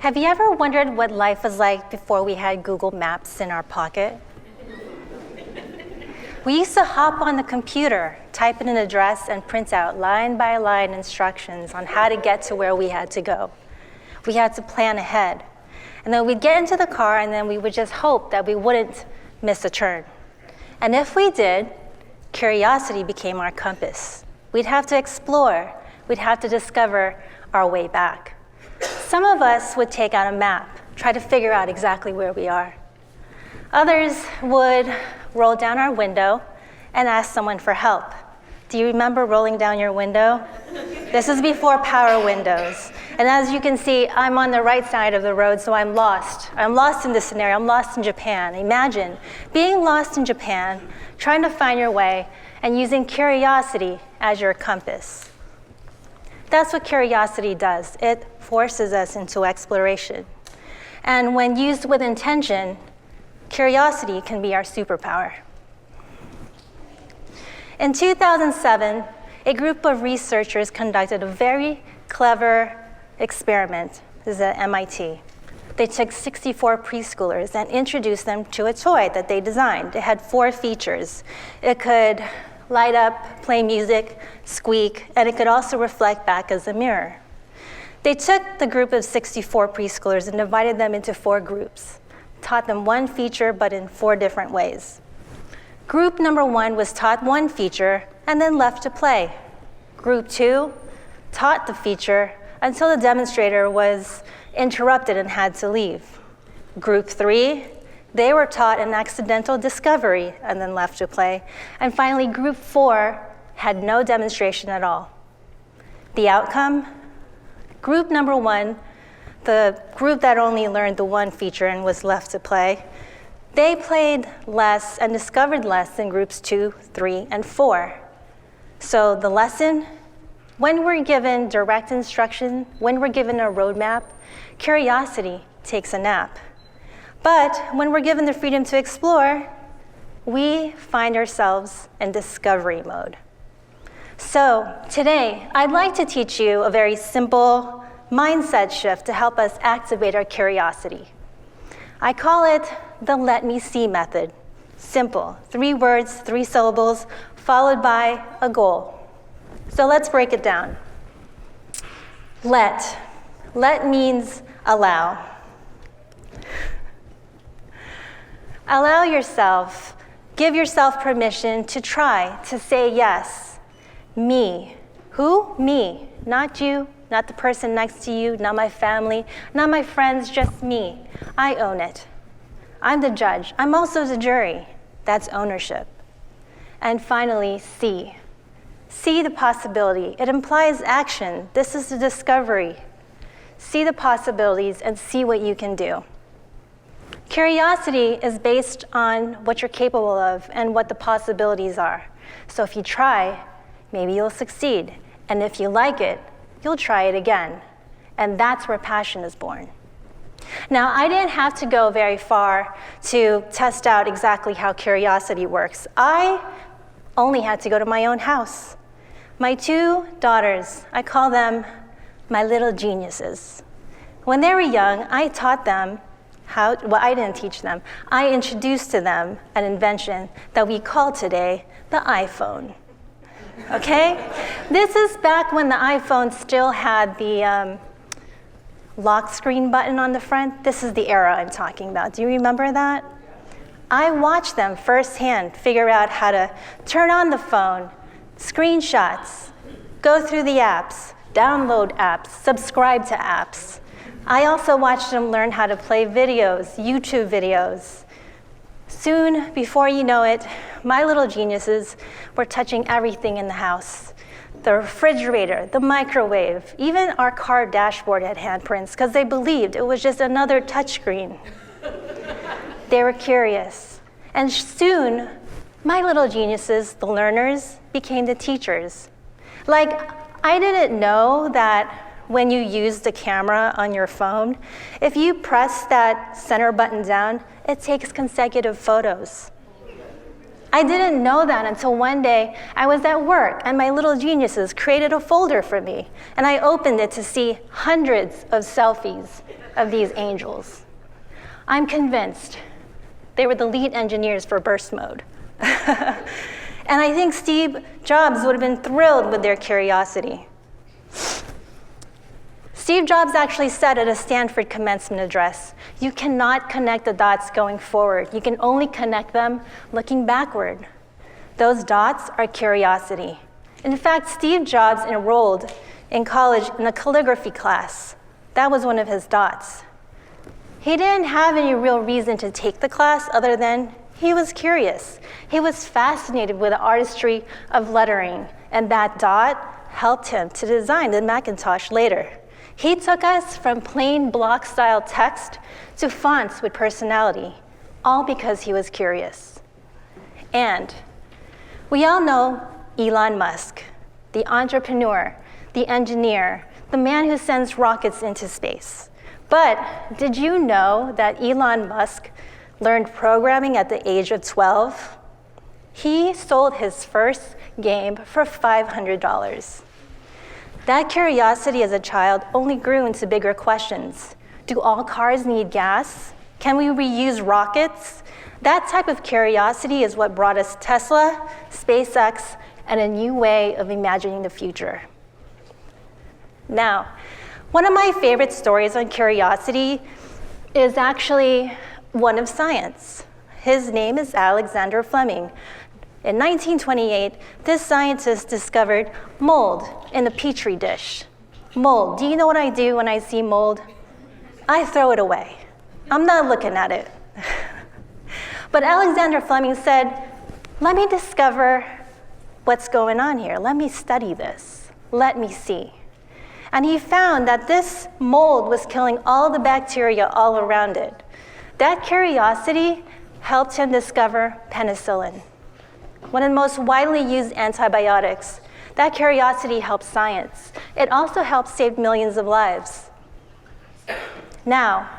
Have you ever wondered what life was like before we had Google Maps in our pocket? We used to hop on the computer, type in an address, and print out line by line instructions on how to get to where we had to go. We had to plan ahead. And then we'd get into the car, and then we would just hope that we wouldn't miss a turn. And if we did, curiosity became our compass. We'd have to explore. We'd have to discover our way back. Some of us would take out a map, try to figure out exactly where we are. Others would roll down our window and ask someone for help. Do you remember rolling down your window? This is before power windows. And as you can see, I'm on the right side of the road, so I'm lost. I'm lost in this scenario. I'm lost in Japan. Imagine being lost in Japan, trying to find your way, and using curiosity as your compass. That's what curiosity does. It forces us into exploration. And when used with intention, curiosity can be our superpower. In 2007, a group of researchers conducted a very clever experiment. This is at MIT. They took 64 preschoolers and introduced them to a toy that they designed. It had 4 features. It could light up, play music, squeak, and it could also reflect back as a mirror. They took the group of 64 preschoolers and divided them into 4 groups, taught them one feature but in 4 different ways. Group number 1 was taught one feature and then left to play. Group 2 taught the feature until the demonstrator was interrupted and had to leave. Group 3, they were taught an accidental discovery and then left to play. And finally, group 4 had no demonstration at all. The outcome? Group number 1, the group that only learned the one feature and was left to play, they played less and discovered less than groups 2, 3, and 4. So the lesson, when we're given direct instruction, when we're given a roadmap, curiosity takes a nap. But when we're given the freedom to explore, we find ourselves in discovery mode. So today, I'd like to teach you a very simple mindset shift to help us activate our curiosity. I call it the let me see method. Simple, 3 words, 3 syllables, followed by a goal. So let's break it down. Let. Let means allow. Allow yourself, give yourself permission to try, to say yes. Me. Who? Me. Not you, not the person next to you, not my family, not my friends, just me. I own it. I'm the judge. I'm also the jury. That's ownership. And finally, see. See the possibility. It implies action. This is the discovery. See the possibilities and see what you can do. Curiosity is based on what you're capable of and what the possibilities are. So if you try, maybe you'll succeed. And if you like it, you'll try it again. And that's where passion is born. Now, I didn't have to go very far to test out exactly how curiosity works. I only had to go to my own house. My 2 daughters, I call them my little geniuses. When they were young, I taught them I didn't teach them. I introduced to them an invention that we call today the iPhone. Okay? This is back when the iPhone still had the lock screen button on the front. This is the era I'm talking about. Do you remember that? I watched them firsthand figure out how to turn on the phone, screenshots, go through the apps, download apps, subscribe to apps. I also watched them learn how to play videos, YouTube videos. Soon, before you know it, my little geniuses were touching everything in the house. The refrigerator, the microwave, even our car dashboard had handprints because they believed it was just another touchscreen. They were curious. And soon, my little geniuses, the learners, became the teachers. Like, I didn't know that when you use the camera on your phone, if you press that center button down, it takes consecutive photos. I didn't know that until one day I was at work and my little geniuses created a folder for me, and I opened it to see hundreds of selfies. of these angels. I'm convinced they were the lead engineers for burst mode. And I think Steve Jobs would have been thrilled with their curiosity. Steve Jobs actually said at a Stanford commencement address, you cannot connect the dots going forward. You can only connect them looking backward. Those dots are curiosity. In fact, Steve Jobs enrolled in college in a calligraphy class. That was one of his dots. He didn't have any real reason to take the class other than he was curious. He was fascinated with the artistry of lettering, and that dot helped him to design the Macintosh later. He took us from plain block-style text to fonts with personality, all because he was curious. And we all know Elon Musk, the entrepreneur, the engineer, the man who sends rockets into space. But did you know that Elon Musk learned programming at the age of 12? He sold his first game for $500. That curiosity as a child only grew into bigger questions. Do all cars need gas? Can we reuse rockets? That type of curiosity is what brought us Tesla, SpaceX, and a new way of imagining the future. Now, one of my favorite stories on curiosity is actually one of science. His name is Alexander Fleming. In 1928, this scientist discovered mold in a petri dish. Mold, do you know what I do when I see mold? I throw it away. I'm not looking at it. But Alexander Fleming said, let me discover what's going on here. Let me study this. Let me see. And he found that this mold was killing all the bacteria all around it. That curiosity helped him discover penicillin, one of the most widely used antibiotics. That curiosity helped science. It also helped save millions of lives. Now,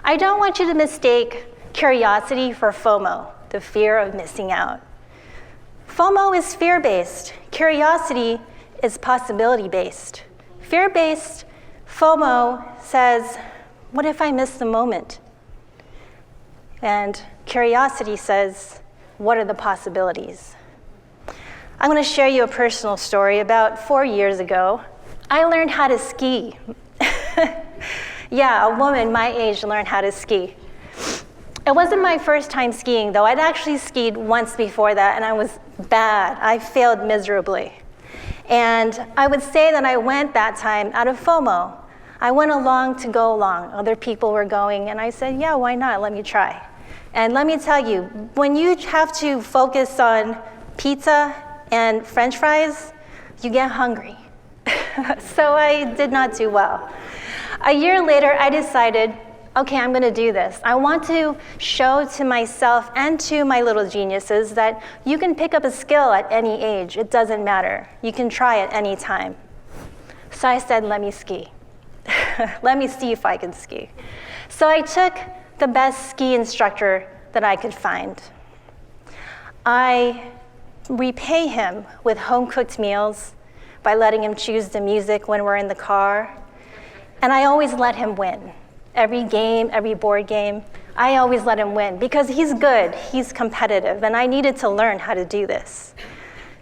I don't want you to mistake curiosity for FOMO, the fear of missing out. FOMO is fear-based. Curiosity is possibility-based. Fear-based FOMO says, what if I miss the moment? And curiosity says, what are the possibilities? I'm going to share you a personal story. About 4 years ago, I learned how to ski. Yeah, a woman my age learned how to ski. It wasn't my first time skiing, though. I'd actually skied once before that, and I was bad. I failed miserably. And I would say that I went that time out of FOMO. I went along to go along. Other people were going, and I said, yeah, why not? Let me try. And let me tell you, when you have to focus on pizza and French fries, you get hungry. So I did not do well. A year later, I decided, okay, I'm going to do this. I want to show to myself and to my little geniuses that you can pick up a skill at any age. It doesn't matter. You can try it any time. So I said, let me ski. Let me see if I can ski. So I took the best ski instructor that I could find. I repay him with home-cooked meals by letting him choose the music when we're in the car. And I always let him win. Every game, every board game, I always let him win because he's good, he's competitive, and I needed to learn how to do this.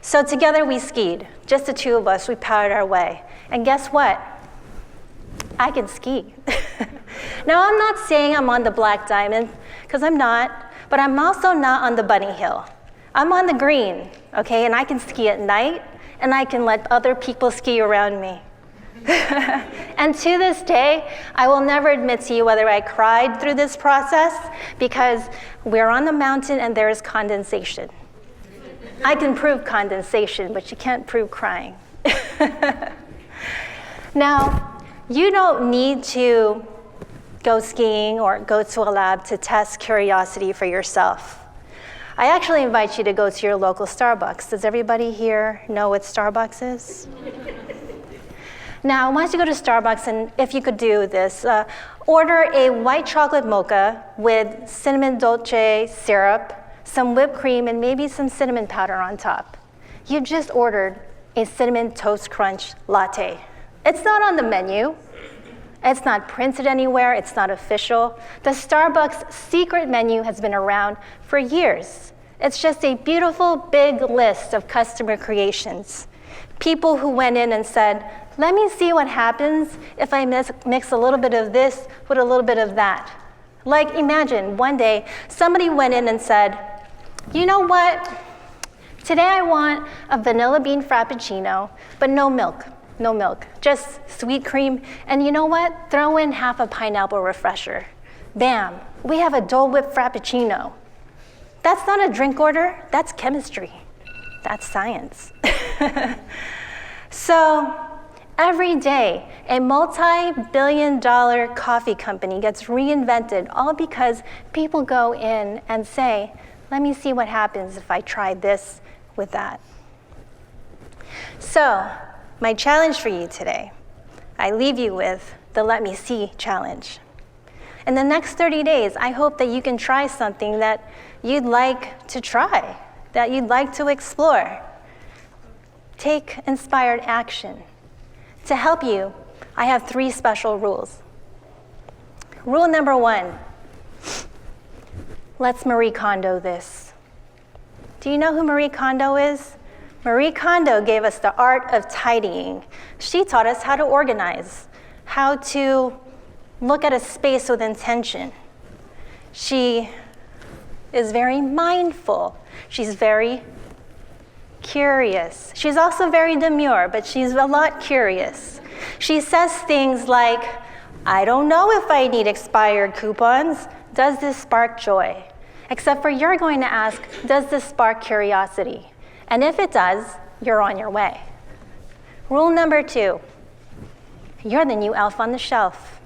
So together we skied, just the two of us, we powered our way. And guess what? I can ski. Now I'm not saying I'm on the Black Diamond, because I'm not, but I'm also not on the bunny hill. I'm on the green, okay, and I can ski at night, and I can let other people ski around me. And to this day, I will never admit to you whether I cried through this process because we're on the mountain and there is condensation. I can prove condensation, but you can't prove crying. Now, you don't need to go skiing or go to a lab to test curiosity for yourself. I actually invite you to go to your local Starbucks. Does everybody here know what Starbucks is? Now, once you go to Starbucks, and if you could do this, order a white chocolate mocha with cinnamon dolce syrup, some whipped cream, and maybe some cinnamon powder on top. You just ordered a cinnamon toast crunch latte. It's not on the menu, It's not printed anywhere, it's not official. The Starbucks secret menu has been around for years. It's just a beautiful big list of customer creations. People who went in and said, let me see what happens if I mix a little bit of this with a little bit of that. Like imagine one day somebody went in and said, you know what? Today I want a vanilla bean frappuccino, but no milk, just sweet cream. And you know what? Throw in half a pineapple refresher. Bam, we have a Dole Whip frappuccino. That's not a drink order, that's chemistry. That's science. So every day, a multi-billion-dollar coffee company gets reinvented, all because people go in and say, let me see what happens if I try this with that. So, my challenge for you today, I leave you with the Let Me See challenge. In the next 30 days, I hope that you can try something that you'd like to try, that you'd like to explore. Take inspired action. To help you, I have 3 special rules. Rule number 1, let's Marie Kondo this. Do you know who Marie Kondo is? Marie Kondo gave us the art of tidying. She taught us how to organize, how to look at a space with intention. She is very mindful. She's very curious. She's also very demure, but she's a lot curious. She says things like, I don't know if I need expired coupons. Does this spark joy? Except for you're going to ask, does this spark curiosity? And if it does, you're on your way. Rule number 2, you're the new elf on the shelf.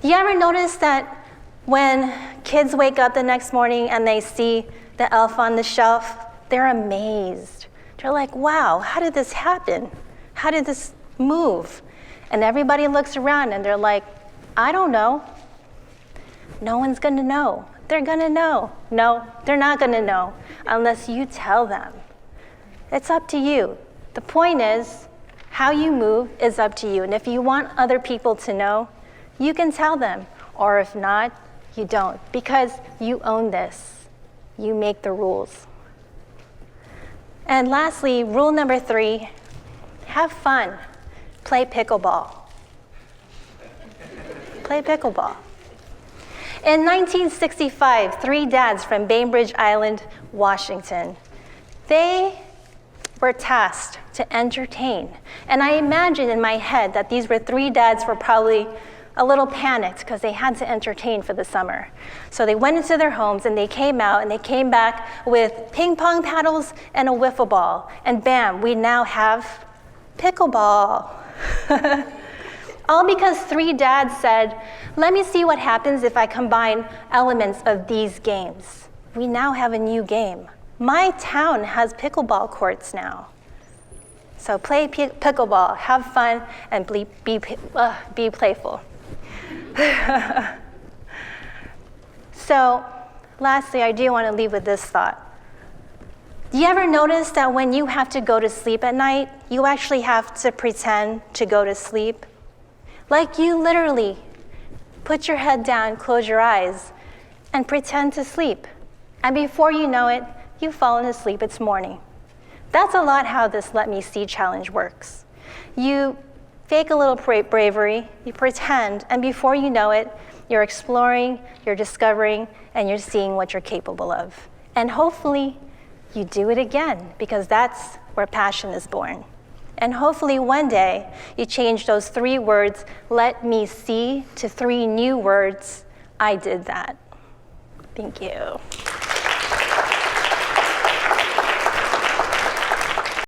Do you ever notice that when kids wake up the next morning and they see the elf on the shelf, they're amazed. They're like, wow, how did this happen? How did this move? And everybody looks around and they're like, I don't know. No one's gonna know. They're gonna know. No, they're not gonna know unless you tell them. It's up to you. The point is, how you move is up to you. And if you want other people to know, you can tell them. Or if not, you don't, because you own this. You make the rules. And lastly, rule number 3, have fun. Play pickleball. Play pickleball. In 1965, 3 dads from Bainbridge Island, Washington, they were tasked to entertain. And I imagine in my head that these were 3 dads were probably a little panicked because they had to entertain for the summer. So they went into their homes and they came out and they came back with ping pong paddles and a wiffle ball. And bam, we now have pickleball. All because 3 dads said, let me see what happens if I combine elements of these games. We now have a new game. My town has pickleball courts now. So play pickleball, have fun, and be playful. So, lastly, I do want to leave with this thought. Do you ever notice that when you have to go to sleep at night, you actually have to pretend to go to sleep? Like you literally put your head down, close your eyes, and pretend to sleep. And before you know it, you've fallen asleep, it's morning. That's a lot how this Let Me See challenge works. You fake a little bravery, you pretend, and before you know it, you're exploring, you're discovering, and you're seeing what you're capable of. And hopefully, you do it again, because that's where passion is born. And hopefully one day, you change those 3 words, let me see, to 3 new words, I did that. Thank you.